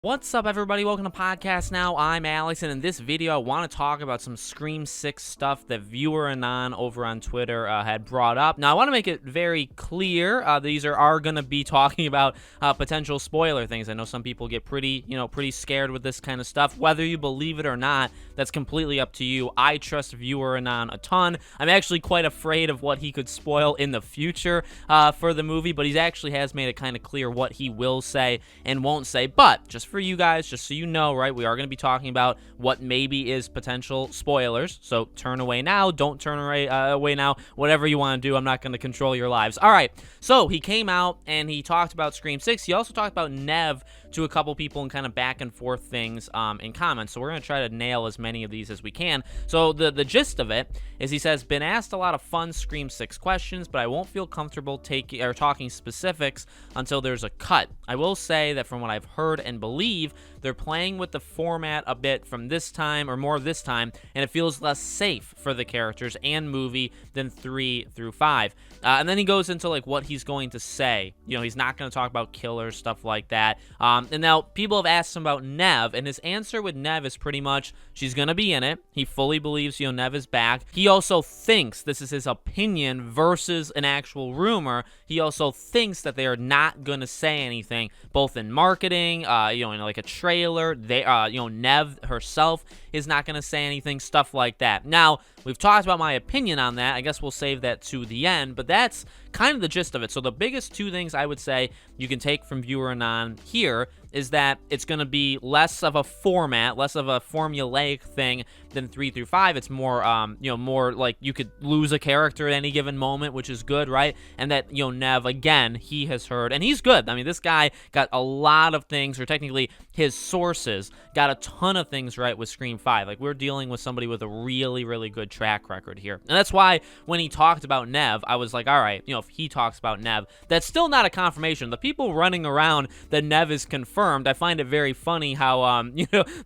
What's up, everybody? Welcome to Podcast Now. I'm Alex, and in this video, I want to talk about some Scream 6 stuff that viewer Anon over on Twitter had brought up. Now, I want to make it very clear, these are going to be talking about potential spoiler things. I know some people get pretty scared with this kind of stuff. Whether you believe it or not, that's completely up to you. I trust viewer Anon a ton. I'm actually quite afraid of what he could spoil in the future for the movie, but he actually has made it kind of clear what he will say and won't say. But just for you guys, just so you know, right, we are going to be talking about what maybe is potential spoilers. So turn away now. Don't turn away now. Whatever you want to do, I'm not going to control your lives. All right. So he came out and he talked about Scream 6. He also talked about Nev to a couple people and kind of back and forth things in comments. So we're going to try to nail as many of these as we can. So the gist of it is he says, been asked a lot of fun Scream 6 questions, but I won't feel comfortable talking specifics until there's a cut. I will say that from what I've heard and believe, they're playing with the format a bit from this time, or more this time, and it feels less safe for the characters and movie than 3 through 5. And then he goes into like what he's going to say. You know, he's not going to talk about killers, stuff like that. And now people have asked him about Nev, and his answer with Nev is pretty much she's going to be in it. He fully believes, Nev is back. He also thinks, this is his opinion versus an actual rumor, he also thinks that they are not going to say anything, both in marketing, in like a trailer. They, Nev herself is not going to say anything, stuff like that. Now, we've talked about my opinion on that. I guess we'll save that to the end, but that's kind of the gist of it. So the biggest two things I would say you can take from viewer Anon here is that it's going to be less of a format, less of a formulaic thing than 3 through 5. It's more, more like you could lose a character at any given moment, which is good, right? And that, Nev, again, he has heard, and he's good. I mean, this guy got a lot of things, or technically his sources got a ton of things right with Scream 5. Like, we're dealing with somebody with a really, really good track record here. And that's why when he talked about Nev, I was like, all right, if he talks about Nev, that's still not a confirmation. The people running around that Nev is confirmed, I find it very funny how,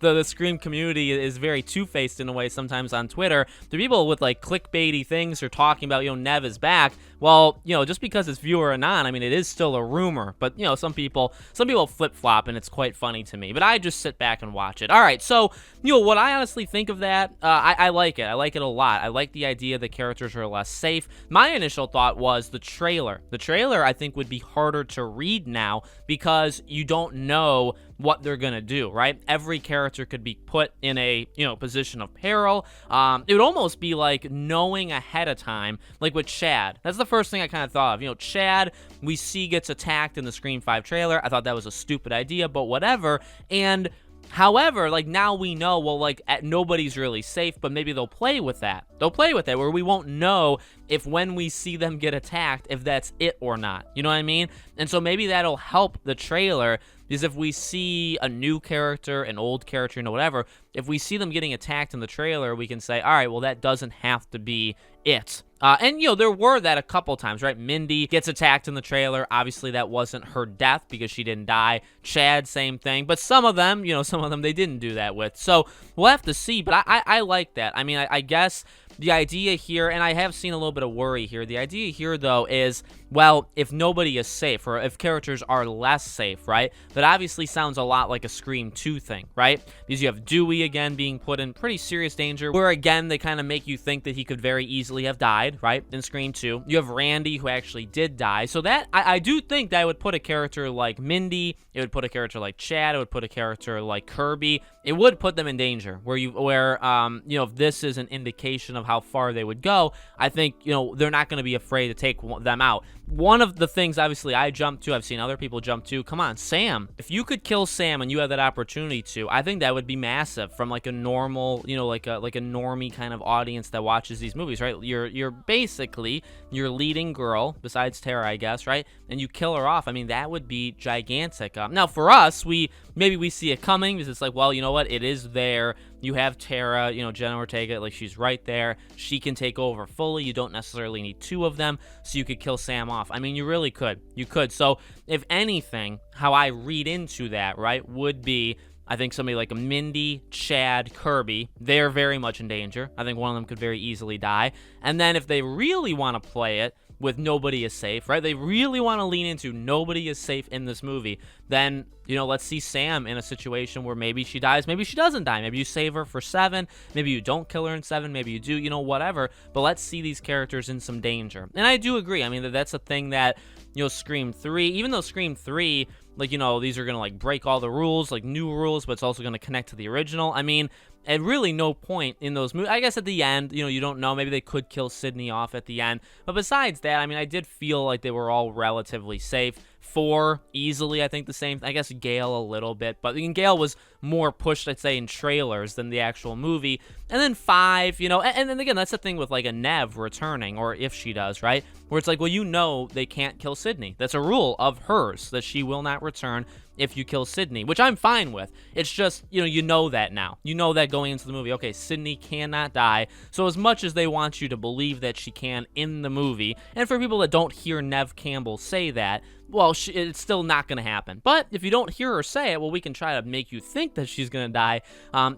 the Scream community is very two-faced in a way sometimes on Twitter. The people with like clickbaity things are talking about, Nev is back. Well, just because it's viewer Anon, I mean, it is still a rumor, but some people flip-flop, and it's quite funny to me, but I just sit back and watch it. All right, so what I honestly think of that, I like it. I like it a lot. I like the idea that characters are less safe. My initial thought was the trailer. The trailer, I think, would be harder to read now because you don't know what they're gonna do, right? Every character could be put in a position of peril. It would almost be like knowing ahead of time, like with Chad. That's the first thing I kind of thought of. Chad, we see gets attacked in the Scream 5 trailer. I thought that was a stupid idea, but whatever. And however, like, now we know, well, like, nobody's really safe, but maybe they'll play with that. They'll play with that where we won't know if when we see them get attacked, if that's it or not. You know what I mean? And so maybe that'll help the trailer, because if we see a new character, an old character, whatever, if we see them getting attacked in the trailer, we can say, all right, well, that doesn't have to be it. And, there were that a couple times, right? Mindy gets attacked in the trailer. Obviously, that wasn't her death because she didn't die. Chad, same thing. But some of them, they didn't do that with. So we'll have to see. But I like that. I mean, I guess the idea here, and I have seen a little bit of worry here, the idea here, though, is, well, if nobody is safe, or if characters are less safe, right? That obviously sounds a lot like a Scream 2 thing, right? Because you have Dewey, again, being put in pretty serious danger, where, again, they kind of make you think that he could very easily have died, right, in Scream 2. You have Randy, who actually did die. So that, I do think that would put a character like Mindy, it would put a character like Chad, it would put a character like Kirby, it would put them in danger, if this is an indication of how far they would go, I think, they're not going to be afraid to take them out. One of the things, obviously, I jumped to, I've seen other people jump to, come on, Sam. If you could kill Sam and you had that opportunity to, I think that would be massive from like a normal, like a normie kind of audience that watches these movies, right? You're basically your leading girl, besides Tara, I guess, right? And you kill her off. I mean, that would be gigantic. Now, for us, maybe we see it coming because it's like, well, you know what? It is there. You have Tara, Jenna Ortega, like, she's right there. She can take over fully. You don't necessarily need two of them, so you could kill Sam off. I mean, you really could. You could. So, if anything, how I read into that, right, would be, I think somebody like a Mindy, Chad, Kirby, they're very much in danger. I think one of them could very easily die. And then if they really want to play it, with nobody is safe, right? They really want to lean into nobody is safe in this movie. Then, let's see Sam in a situation where maybe she dies, maybe she doesn't die. Maybe you save her for 7, maybe you don't kill her in 7, maybe you do, whatever. But let's see these characters in some danger. And I do agree. I mean, that's a thing that, Scream 3, even though Scream 3, these are going to, break all the rules, new rules, but it's also going to connect to the original. I mean, at really no point in those movies, I guess at the end, you don't know, maybe they could kill Sidney off at the end. But besides that, I mean, I did feel like they were all relatively safe. 4, easily, I think the same. I guess Gale a little bit, but Gale was more pushed, I'd say, in trailers than the actual movie. And then 5, and then again, that's the thing with a Nev returning, or if she does, right? Where it's well, they can't kill Sidney. That's a rule of hers, that she will not return if you kill Sidney, which I'm fine with. It's just, you know that now. You know that going into the movie. Okay, Sidney cannot die. So as much as they want you to believe that she can in the movie, and for people that don't hear Nev Campbell say that, well, it's still not going to happen. But if you don't hear her say it, well, we can try to make you think that she's going to die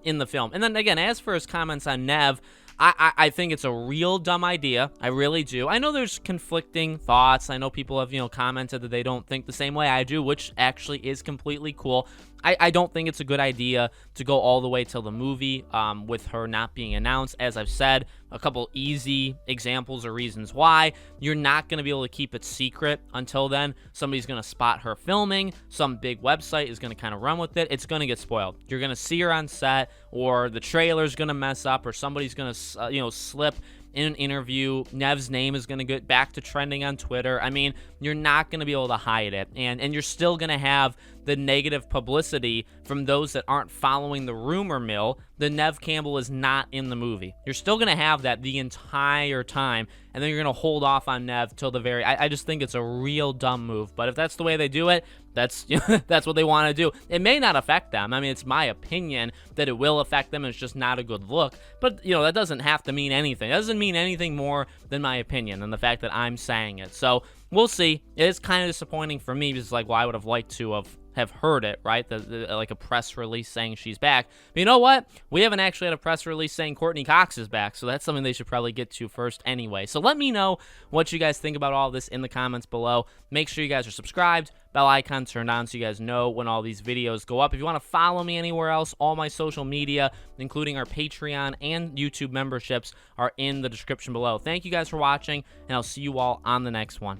in the film. And then again, as for his comments on Nev, I think it's a real dumb idea. I really do. I know there's conflicting thoughts. I know people have, commented that they don't think the same way I do, which actually is completely cool. I don't think it's a good idea to go all the way till the movie with her not being announced. As I've said, a couple easy examples or reasons why. You're not going to be able to keep it secret until then. Somebody's going to spot her filming. Some big website is going to kind of run with it. It's going to get spoiled. You're going to see her on set, or the trailer's going to mess up, or somebody's going to, slip in an interview. Nev's name is going to get back to trending on Twitter. I mean, you're not going to be able to hide it. And you're still going to have the negative publicity from those that aren't following the rumor mill. The Nev Campbell is not in the movie. You're still going to have that the entire time, and then you're going to hold off on Nev till the very... I just think it's a real dumb move. But if that's the way they do it, that's that's what they want to do. It may not affect them. I mean, it's my opinion that it will affect them. It's just not a good look. But, that doesn't have to mean anything. It doesn't mean anything more than my opinion and the fact that I'm saying it. So we'll see. It is kind of disappointing for me because, I would have liked to have heard it, right? Like a press release saying she's back. But you know what? We haven't actually had a press release saying Courtney Cox is back, so that's something they should probably get to first anyway. So let me know what you guys think about all this in the comments below. Make sure you guys are subscribed, bell icon turned on so you guys know when all these videos go up. If you want to follow me anywhere else, all my social media, including our Patreon and YouTube memberships, are in the description below. Thank you guys for watching, and I'll see you all on the next one.